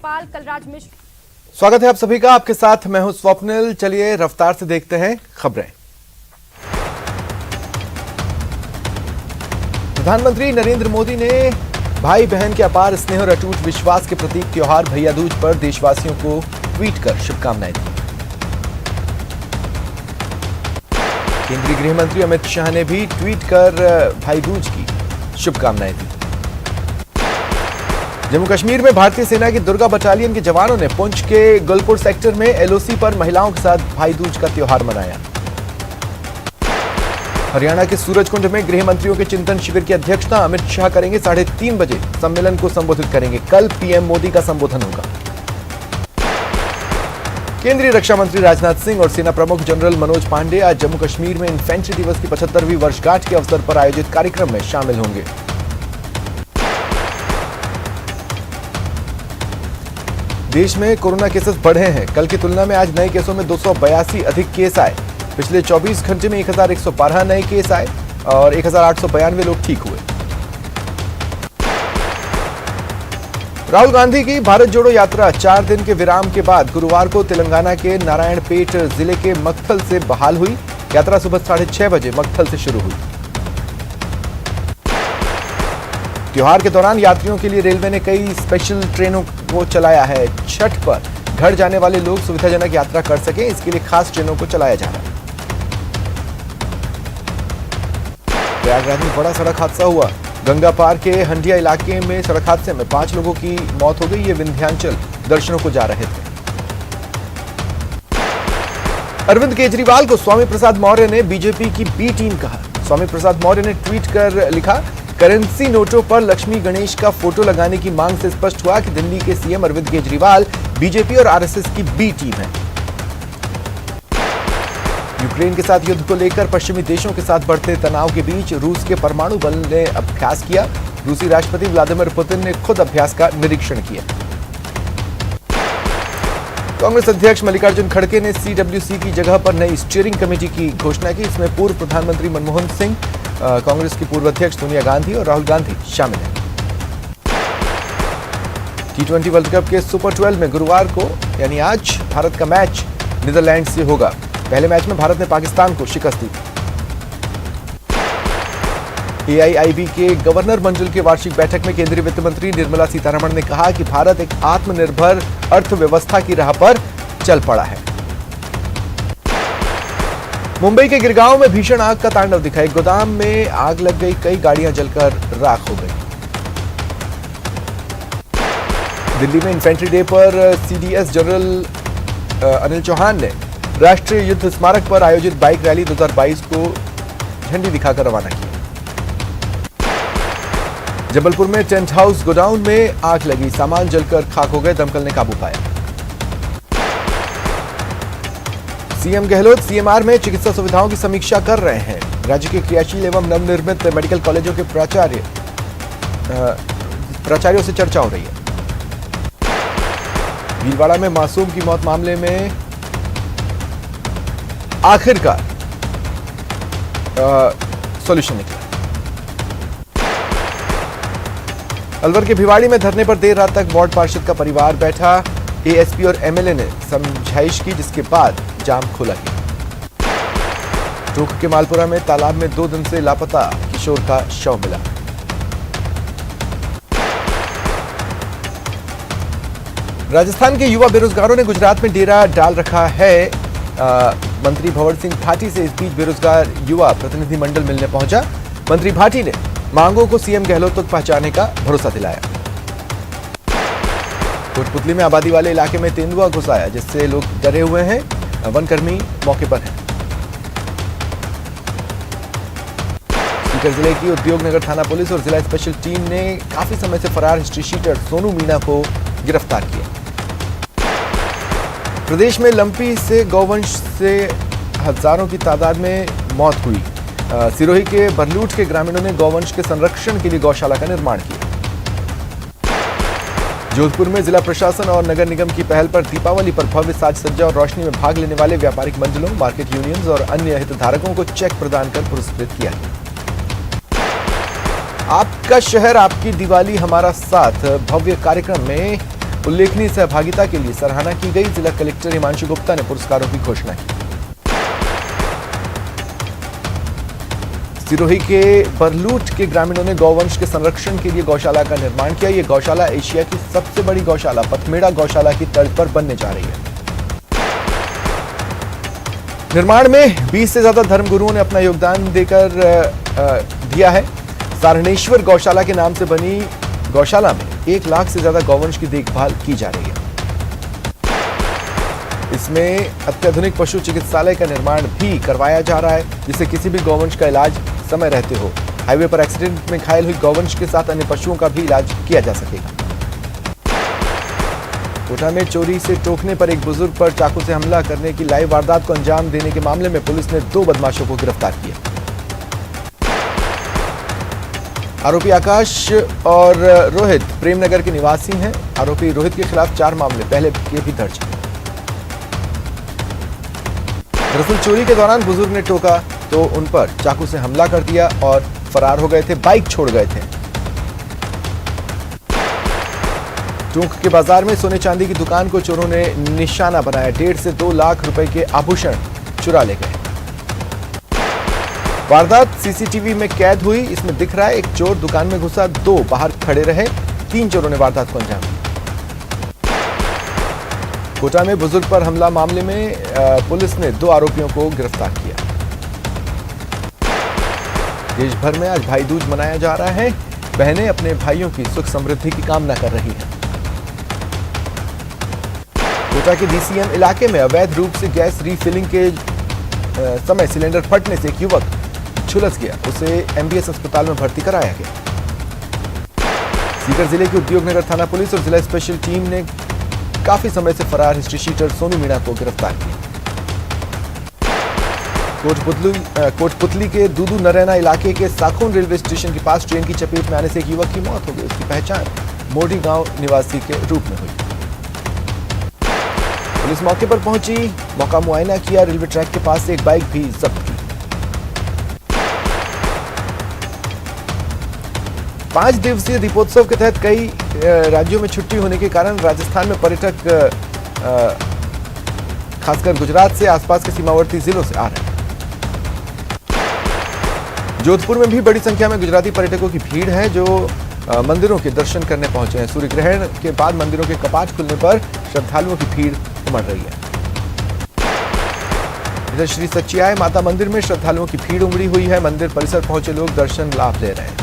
राज्यपाल कलराज मिश्र। स्वागत है आप सभी का, आपके साथ मैं हूं स्वप्निल। चलिए रफ्तार से देखते हैं खबरें। प्रधानमंत्री नरेंद्र मोदी ने भाई बहन के अपार स्नेह और अटूट विश्वास के प्रतीक त्योहार भैया दूज पर देशवासियों को ट्वीट कर शुभकामनाएं दी। केंद्रीय गृह मंत्री अमित शाह ने भी ट्वीट कर भाई दूज की शुभकामनाएं दी। जम्मू कश्मीर में भारतीय सेना की दुर्गा बटालियन के जवानों ने पुंछ के गुलपुर सेक्टर में एलओसी पर महिलाओं के साथ भाई दूज का त्योहार मनाया। हरियाणा के सूरजकुंड में गृह मंत्रियों के चिंतन शिविर की अध्यक्षता अमित शाह करेंगे। 3:30 बजे सम्मेलन को संबोधित करेंगे। कल पीएम मोदी का संबोधन होगा। केंद्रीय रक्षा मंत्री राजनाथ सिंह और सेना प्रमुख जनरल मनोज पांडे आज जम्मू कश्मीर में इन्फेंट्री दिवस की 75वीं वर्षगांठ के अवसर पर आयोजित कार्यक्रम में शामिल होंगे। देश में कोरोना केसेस बढ़े हैं। कल की तुलना में आज नए केसों में 282 अधिक केस आए। पिछले 24 घंटे में 1112 नए केस आए और 1892 लोग ठीक हुए। राहुल गांधी की भारत जोड़ो यात्रा 4 दिन के विराम के बाद गुरुवार को तेलंगाना के नारायणपेट जिले के मक्थल से बहाल हुई। यात्रा सुबह 6:30 बजे मक्थल से शुरू हुई। त्योहार के दौरान यात्रियों के लिए रेलवे ने कई स्पेशल ट्रेनों को चलाया है। छठ पर घर जाने वाले लोग सुविधाजनक यात्रा कर सकें, इसके लिए खास ट्रेनों को चलाया जा रहा है। प्रयागराज में बड़ा सड़क हादसा हुआ। गंगा पार के हंडिया इलाके में सड़क हादसे में 5 लोगों की मौत हो गई। ये विंध्याचल दर्शनों को जा रहे थे। अरविंद केजरीवाल को स्वामी प्रसाद मौर्य ने बीजेपी की बी टीम कहा। स्वामी प्रसाद मौर्य ने ट्वीट कर लिखा, करेंसी नोटों पर लक्ष्मी गणेश का फोटो लगाने की मांग से स्पष्ट हुआ कि दिल्ली के सीएम अरविंद केजरीवाल बीजेपी और आरएसएस की बी टीम है। यूक्रेन के साथ युद्ध को लेकर पश्चिमी देशों के साथ बढ़ते तनाव के बीच रूस के परमाणु बल ने अभ्यास किया। रूसी राष्ट्रपति व्लादिमीर पुतिन ने खुद अभ्यास का निरीक्षण किया। कांग्रेस अध्यक्ष मल्लिकार्जुन खड़गे ने सीडब्ल्यूसी की जगह पर नई स्टीयरिंग कमेटी की घोषणा की। इसमें पूर्व प्रधानमंत्री मनमोहन सिंह, कांग्रेस की पूर्व अध्यक्ष सोनिया गांधी और राहुल गांधी शामिल हैं। T20 वर्ल्ड कप के सुपर 12 में गुरुवार को यानी आज भारत का मैच नीदरलैंड से होगा। पहले मैच में भारत ने पाकिस्तान को शिकस्त दी। AIIB के गवर्नर मंडल की वार्षिक बैठक में केंद्रीय वित्त मंत्री निर्मला सीतारमण ने कहा कि भारत एक आत्मनिर्भर अर्थव्यवस्था की राह पर चल पड़ा है। मुंबई के गिरगांव में भीषण आग का तांडव दिखा। एक गोदाम में आग लग गई, कई गाड़ियां जलकर राख हो गई। दिल्ली में इन्फेंट्री डे पर CDS जनरल अनिल चौहान ने राष्ट्रीय युद्ध स्मारक पर आयोजित बाइक रैली 2022 को झंडी दिखाकर रवाना किया। जबलपुर में टेंट हाउस गोडाउन में आग लगी, सामान जलकर खाक हो गए, दमकल ने काबू पाया। सीएम गहलोत सीएमआर में चिकित्सा सुविधाओं की समीक्षा कर रहे हैं। राज्य के क्रियाशील एवं नवनिर्मित मेडिकल कॉलेजों के प्राचार्यों से चर्चा हो रही है। भीलवाड़ा में मासूम की मौत मामले में आखिरकार सॉल्यूशन निकला। अलवर के भिवाड़ी में धरने पर देर रात तक वार्ड पार्षद का परिवार बैठा। एएसपी और एमएलए ने समझाइश की, जिसके बाद जाम खोला गया। टोक के मालपुरा में तालाब में 2 दिन से लापता किशोर का शव मिला। राजस्थान के युवा बेरोजगारों ने गुजरात में डेरा डाल रखा है। मंत्री भंवर सिंह भाटी से इस बीच बेरोजगार युवा प्रतिनिधि मंडल मिलने पहुंचा। मंत्री भाटी ने मांगों को सीएम गहलोत तक पहुंचाने का भरोसा दिलाया। कोटपुतली में आबादी वाले इलाके में तेंदुआ घुस आया, जिससे लोग डरे हुए हैं। वनकर्मी मौके पर हैं। सीकर जिले की उद्योग नगर थाना पुलिस और जिला स्पेशल टीम ने काफी समय से फरार हिस्ट्री शीटर सोनू मीणा को गिरफ्तार किया। प्रदेश में लंपी से गौवंश से हजारों की तादाद में मौत हुई। सिरोही के बरलूट के ग्रामीणों ने गौवंश के संरक्षण के लिए गौशाला का निर्माण किया। जोधपुर में जिला प्रशासन और नगर निगम की पहल पर दीपावली पर भव्य साज सज्जा और रोशनी में भाग लेने वाले व्यापारिक मंडलों, मार्केट यूनियंस और अन्य हितधारकों को चेक प्रदान कर पुरस्कृत किया। आपका शहर आपकी दिवाली हमारा साथ भव्य कार्यक्रम में उल्लेखनीय सहभागिता के लिए सराहना की गई। जिला कलेक्टर हिमांशु गुप्ता ने पुरस्कारों की घोषणा की। सिरोही के बरलूट के ग्रामीणों ने गौवंश के संरक्षण के लिए गौशाला का निर्माण किया। यह गौशाला एशिया की सबसे बड़ी गौशाला पथमेड़ा गौशाला की तर्ज पर बनने जा रही है। निर्माण में 20 से ज्यादा धर्मगुरुओं ने अपना योगदान देकर दिया है। सारणेश्वर गौशाला के नाम से बनी गौशाला में 1 लाख से ज्यादा गौवंश की देखभाल की जा रही है। इसमें अत्याधुनिक पशु चिकित्सालय का निर्माण भी करवाया जा रहा है, जिससे किसी भी गौवंश का इलाज समय रहते हो। हाईवे पर एक्सीडेंट में घायल हुई गौवंश के साथ अन्य पशुओं का भी इलाज किया जा सकेगा। कोटा में चोरी से टोकने पर एक बुजुर्ग पर चाकू से हमला करने की लाइव वारदात को अंजाम देने के मामले में पुलिस ने 2 बदमाशों को गिरफ्तार किया। आरोपी आकाश और रोहित प्रेमनगर के निवासी हैं। आरोपी रोहित के खिलाफ 4 मामले पहले के भी दर्ज हैं। दरअसल चोरी के दौरान बुजुर्ग ने टोका तो उन पर चाकू से हमला कर दिया और फरार हो गए थे, बाइक छोड़ गए थे। टोंक के बाजार में सोने चांदी की दुकान को चोरों ने निशाना बनाया। 1.5 से 2 लाख रुपए के आभूषण चुरा ले गए। वारदात सीसीटीवी में कैद हुई। इसमें दिख रहा है एक चोर दुकान में घुसा, 2 बाहर खड़े रहे। 3 चोरों ने वारदात को अंजाम दिया। कोटा में बुजुर्ग पर हमला मामले में पुलिस ने 2 आरोपियों को गिरफ्तार किया। देश भर में आज भाई दूज मनाया जा रहा है। बहनें अपने भाइयों की सुख समृद्धि की कामना कर रही हैं। कोटा के डीसीएम इलाके में अवैध रूप से गैस रीफिलिंग के समय सिलेंडर फटने से एक युवक झुलस गया। उसे एमबीएस अस्पताल में भर्ती कराया गया। सीकर जिले की उद्योगनगर थाना पुलिस और जिला स्पेशल टीम ने काफी समय से फरार हिस्ट्री शीटर सोनू मीणा को गिरफ्तार किया। कोटपुतली के दूदू नरैना इलाके के साखोन रेलवे स्टेशन के पास ट्रेन की चपेट में आने से एक युवक की मौत हो गई। उसकी पहचान मोडी गांव निवासी के रूप में हुई। पुलिस मौके पर पहुंची, मौका मुआयना किया। रेलवे ट्रैक के पास से एक बाइक भी जब्त की। 5 दिवसीय दीपोत्सव के तहत कई राज्यों में छुट्टी होने के कारण राजस्थान में पर्यटक खासकर गुजरात से आसपास के सीमावर्ती जिलों से आ रहे हैं। जोधपुर में भी बड़ी संख्या में गुजराती पर्यटकों की भीड़ है, जो मंदिरों के दर्शन करने पहुंचे हैं। सूर्य ग्रहण के बाद मंदिरों के कपाट खुलने पर श्रद्धालुओं की भीड़ उमड़ रही है। इधर श्री सच्चियाय माता मंदिर में श्रद्धालुओं की भीड़ उमड़ी हुई है। मंदिर परिसर पहुंचे लोग दर्शन लाभ ले रहे हैं।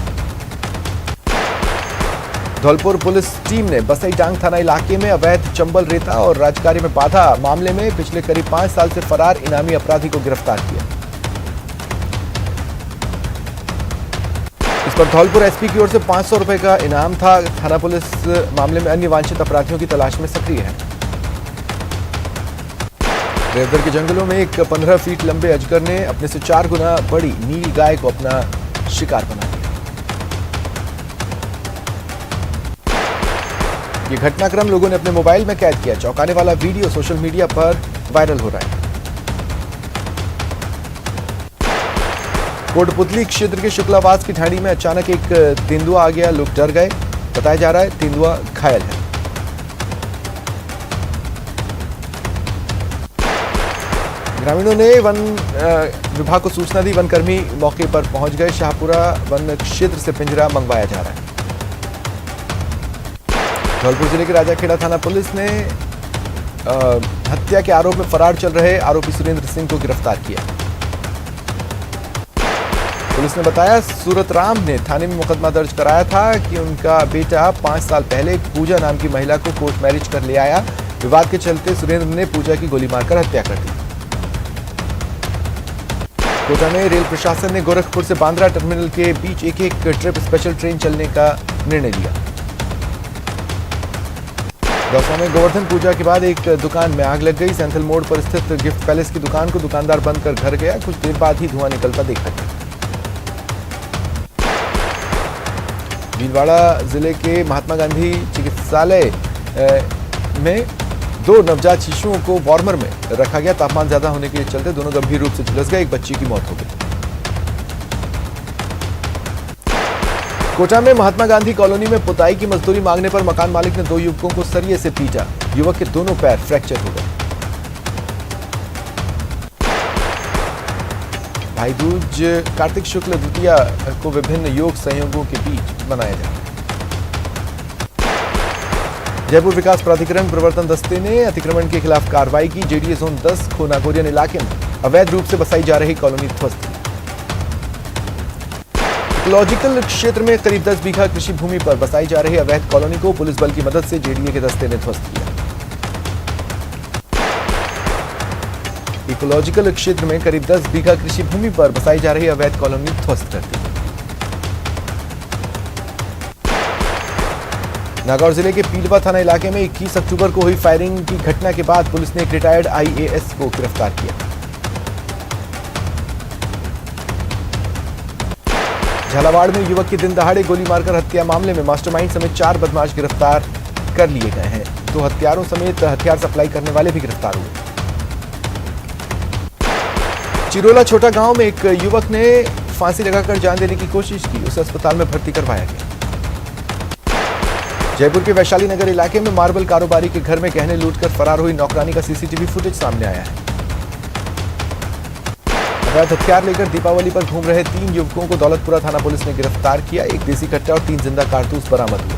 धौलपुर पुलिस टीम ने बसईटांग थाना इलाके में अवैध चंबल रेता और राजकार्य में बाधा मामले में पिछले करीब 5 साल से फरार इनामी अपराधी को गिरफ्तार किया। इस पर धौलपुर एसपी की ओर से 500 रुपए का इनाम था। थाना पुलिस मामले में अन्य वांछित अपराधियों की तलाश में सक्रिय है। देवघर के जंगलों में एक 15 फीट लंबे अजगर ने अपने से 4 गुना बड़ी नील गाय को अपना शिकार बना लिया। ये घटनाक्रम लोगों ने अपने मोबाइल में कैद किया। चौंकाने वाला वीडियो सोशल मीडिया पर वायरल हो रहा है। कोटपुतली क्षेत्र के शुक्लावास की ढाणी में अचानक एक तेंदुआ आ गया। लोग डर गए। बताया जा रहा है तेंदुआ घायल है। ग्रामीणों ने वन विभाग को सूचना दी। वनकर्मी मौके पर पहुंच गए। शाहपुरा वन क्षेत्र से पिंजरा मंगवाया जा रहा है। धौलपुर जिले के राजाखेड़ा थाना पुलिस ने हत्या के आरोप में फरार चल रहे आरोपी सुरेंद्र सिंह को गिरफ्तार किया। पुलिस ने बताया सूरत राम ने थाने में मुकदमा दर्ज कराया था कि उनका बेटा 5 साल पहले पूजा नाम की महिला को कोर्ट मैरिज कर ले आया। विवाद के चलते सुरेंद्र ने पूजा की गोली मारकर हत्या कर दी। कोटा में रेल प्रशासन ने गोरखपुर से बांद्रा टर्मिनल के बीच एक ट्रिप स्पेशल ट्रेन चलने का निर्णय लिया। दौसा में गोवर्धन पूजा के बाद एक दुकान में आग लग गई। सेंथल मोड़ पर स्थित गिफ्ट पैलेस की दुकान को दुकानदार बंद कर घर गया। कुछ देर बाद ही धुआं निकलता देखा गया। भीलवाड़ा जिले के महात्मा गांधी चिकित्सालय में 2 नवजात शिशुओं को वार्मर में रखा गया। तापमान ज्यादा होने के चलते दोनों गंभीर रूप से झुलस गए। एक बच्ची की मौत हो गई। कोटा में महात्मा गांधी कॉलोनी में पुताई की मजदूरी मांगने पर मकान मालिक ने 2 युवकों को सरिये से पीटा। युवक के दोनों पैर फ्रैक्चर हो गए। भाई दूज कार्तिक शुक्ल द्वितीया को विभिन्न योग संयोगों के बीच मनाया जा रहा है। जयपुर विकास प्राधिकरण प्रवर्तन दस्ते ने अतिक्रमण के खिलाफ कार्रवाई की। जेडीए जोन 10 खोनागोरियन इलाके में अवैध रूप से बसाई जा रही कॉलोनी ध्वस्त। इकोलॉजिकल क्षेत्र में करीब 10 बीघा कृषि भूमि पर बसाई जा रही अवैध कॉलोनी को पुलिस बल की मदद से जेडीए के दस्ते ने ध्वस्त किया। इकोलॉजिकल क्षेत्र में करीब 10 बीघा कृषि भूमि पर बसाई जा रही अवैध कॉलोनी ध्वस्त कर दी। नागौर जिले के पीलवा थाना इलाके में 21 अक्टूबर को हुई फायरिंग की घटना के बाद पुलिस ने एक रिटायर्ड आईएएस को गिरफ्तार किया। झालावाड़ में युवक की दिन दहाड़े गोली मारकर हत्या मामले में मास्टरमाइंड समेत 4 बदमाश गिरफ्तार कर लिए गए हैं। 2 हत्यारों समेत हथियार सप्लाई करने वाले भी गिरफ्तार हुए। चिरोला छोटा गांव में एक युवक ने फांसी लगाकर जान देने की कोशिश की। उसे अस्पताल में भर्ती करवाया गया। जयपुर के वैशाली नगर इलाके में मार्बल कारोबारी के घर में गहने लूटकर फरार हुई नौकरानी का सीसीटीवी फुटेज सामने आया है। अवैध हथियार लेकर दीपावली पर घूम रहे 3 युवकों को दौलतपुरा थाना पुलिस ने गिरफ्तार किया। 1 देसी कट्टा और 3 जिंदा कारतूस बरामद हुए।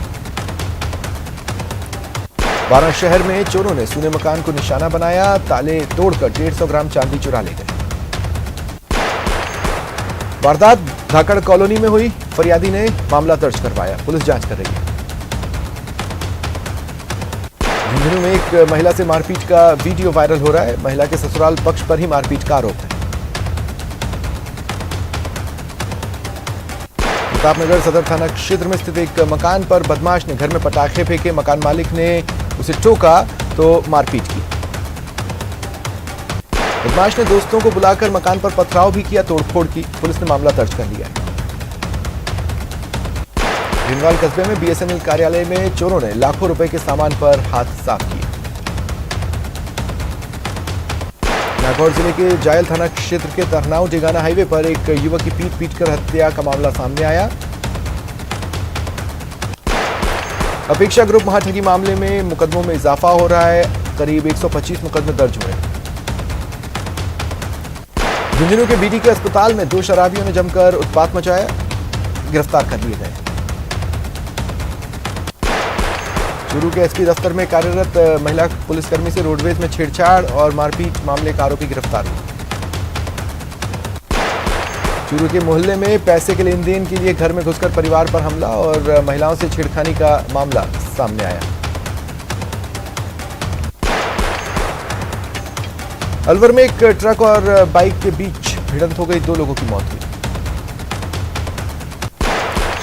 वाराणसी शहर में चोरों ने सूने मकान को निशाना बनाया। ताले तोड़कर 150 ग्राम चांदी चुरा ले गए। वारदात धाकड़ कॉलोनी में हुई। फरियादी ने मामला दर्ज करवाया। पुलिस जांच कर रही है। झुंझुनू में एक महिला से मारपीट का वीडियो वायरल हो रहा है। महिला के ससुराल पक्ष पर ही मारपीट का आरोप है। प्रतापनगर सदर थाना क्षेत्र में स्थित एक मकान पर बदमाश ने घर में पटाखे फेंके। मकान मालिक ने उसे टोका तो मारपीट की। बदमाश ने दोस्तों को बुलाकर मकान पर पथराव भी किया, तोड़फोड़ की। पुलिस ने मामला दर्ज कर लिया है। भिंडवाल कस्बे में बीएसएनएल कार्यालय में चोरों ने लाखों रुपए के सामान पर हाथ साफ किए। नागौर जिले के जायल थाना क्षेत्र के तरनाऊ डेगाना हाईवे पर एक युवक की पीट-पीटकर हत्या का मामला सामने आया। अपेक्षा ग्रुप महाठगी मामले में मुकदमों में इजाफा हो रहा है। करीब 125 मुकदमे दर्ज हुए। झुंझुनू के बीडी के अस्पताल में 2 शराबियों ने जमकर उत्पात मचाया। गिरफ्तार कर लिए गए। चूरू के एसपी दफ्तर में कार्यरत महिला पुलिसकर्मी से रोडवेज में छेड़छाड़ और मारपीट मामले का आरोपी गिरफ्तार हुआ। चूरू के मोहल्ले में पैसे के लेन देन के लिए घर में घुसकर परिवार पर हमला और महिलाओं से छेड़खानी का मामला सामने आया। अलवर में एक ट्रक और बाइक के बीच भिड़ंत हो गई। 2 लोगों की मौत हुई।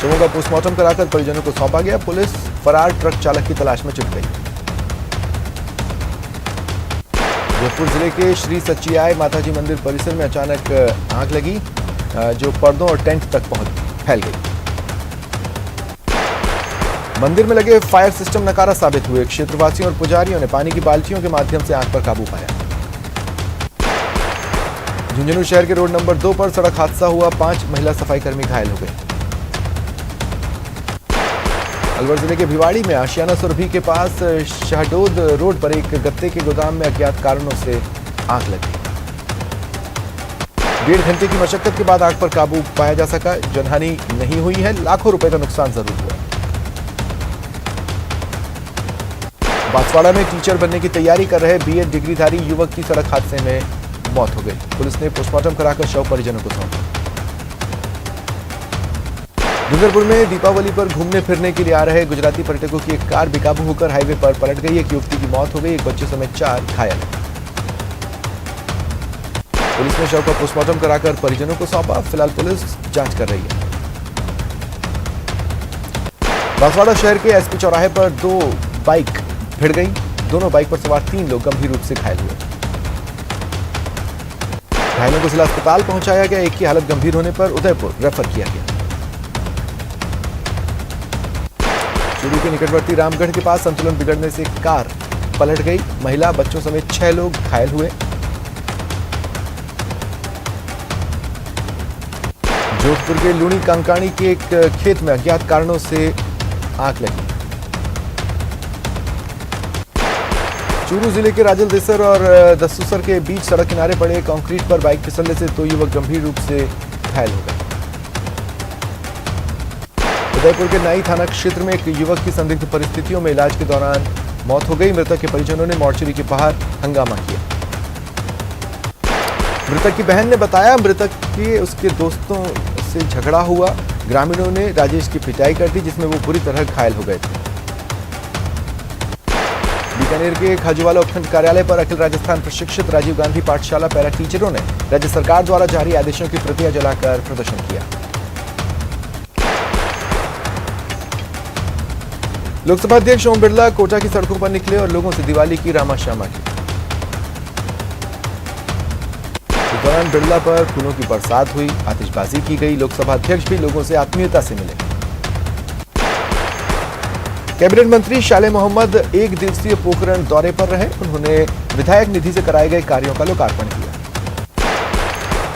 शवों का पोस्टमार्टम कराकर परिजनों को सौंपा गया। पुलिस फरार ट्रक चालक की तलाश में जुट गई। जोधपुर जिले के श्री सच्चियाय माताजी मंदिर परिसर में अचानक आग लगी जो पर्दों और टेंट तक फैल गई। मंदिर में लगे फायर सिस्टम नकारा साबित हुए। क्षेत्रवासियों और पुजारियों ने पानी की बाल्टियों के माध्यम से आग पर काबू पाया। झुंझुनू शहर के रोड नंबर 2 पर सड़क हादसा हुआ। 5 महिला सफाईकर्मी घायल हो गए। अलवर जिले के भिवाड़ी में आशियाना सुरभि के पास शहडोद रोड पर एक गत्ते के गोदाम में अज्ञात कारणों से आग लगी। 1.5 घंटे की मशक्कत के बाद आग पर काबू पाया जा सका। जनहानि नहीं हुई है। लाखों रुपए का नुकसान जरूर हुआ। बांसवाड़ा में टीचर बनने की तैयारी कर रहे बीएड डिग्रीधारी युवक की सड़क हादसे में मौत हो गई। पुलिस ने पोस्टमार्टम कराकर शव परिजनों को सौंपा। डूंगरपुर में दीपावली पर घूमने फिरने के लिए आ रहे गुजराती पर्यटकों की एक कार बेकाबू होकर हाईवे पर पलट गई। एक युवती की मौत हो गई। एक बच्चे समेत 4 घायल। पुलिस ने शव का पोस्टमार्टम कराकर परिजनों को सौंपा। फिलहाल पुलिस जांच कर रही है। बांसवाड़ा शहर के एसपी चौराहे पर 2 बाइक भिड़ गई। दोनों बाइक पर सवार 3 लोग गंभीर रूप से घायल हुए। घायलों को जिला अस्पताल पहुंचाया गया। एक की हालत गंभीर होने पर उदयपुर रेफर किया गया। चूरू के निकटवर्ती रामगढ़ के पास संतुलन बिगड़ने से कार पलट गई। महिला बच्चों समेत 6 लोग घायल हुए। जोधपुर के लूणी कंकाणी के एक खेत में अज्ञात कारणों से आग लगी। चूरू जिले के राजल देसर और दसूसर के बीच सड़क किनारे पड़े कंक्रीट पर बाइक फिसलने से 2 युवक गंभीर रूप से घायल हो गए। उदयपुर के नाई थाना क्षेत्र में एक युवक की संदिग्ध परिस्थितियों में इलाज के दौरान मौत हो गई। मृतक के परिजनों ने मोर्चरी के बाहर हंगामा किया। मृतक की बहन ने बताया मृतक के उसके दोस्तों से झगड़ा हुआ। ग्रामीणों ने राजेश की पिटाई कर दी जिसमें वो बुरी तरह घायल हो गए थे। बीकानेर के खाजूवाला उपखंड कार्यालय पर अखिल राजस्थान प्रशिक्षित राजीव गांधी पाठशाला पैरा टीचरों ने राज्य सरकार द्वारा जारी आदेशों की प्रतियां जलाकर प्रदर्शन किया। लोकसभा अध्यक्ष ओम बिरला कोटा की सड़कों पर निकले और लोगों से दिवाली की रामाश्यामा की। इस दौरान बिरला पर फूलों की बरसात हुई, आतिशबाजी की गई। लोकसभा अध्यक्ष भी लोगों से आत्मीयता से मिले। कैबिनेट मंत्री शाले मोहम्मद 1 दिवसीय पोखरण दौरे पर रहे। उन्होंने विधायक निधि से कराए गए कार्यों का लोकार्पण किया।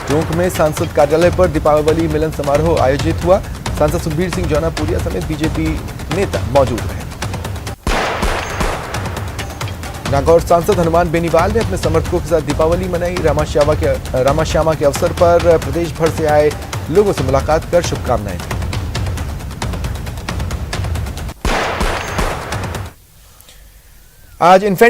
टोंक में सांसद कार्यालय पर दीपावली मिलन समारोह आयोजित हुआ। सांसद सुखबीर सिंह जौनापुरिया समेत बीजेपी नेता मौजूद रहे। नागौर सांसद हनुमान बेनीवाल ने अपने समर्थकों के साथ दीपावली मनाई। रामाश्यामा के अवसर पर प्रदेश भर से आए लोगों से मुलाकात कर शुभकामनाएं दी। आज इन्फेंट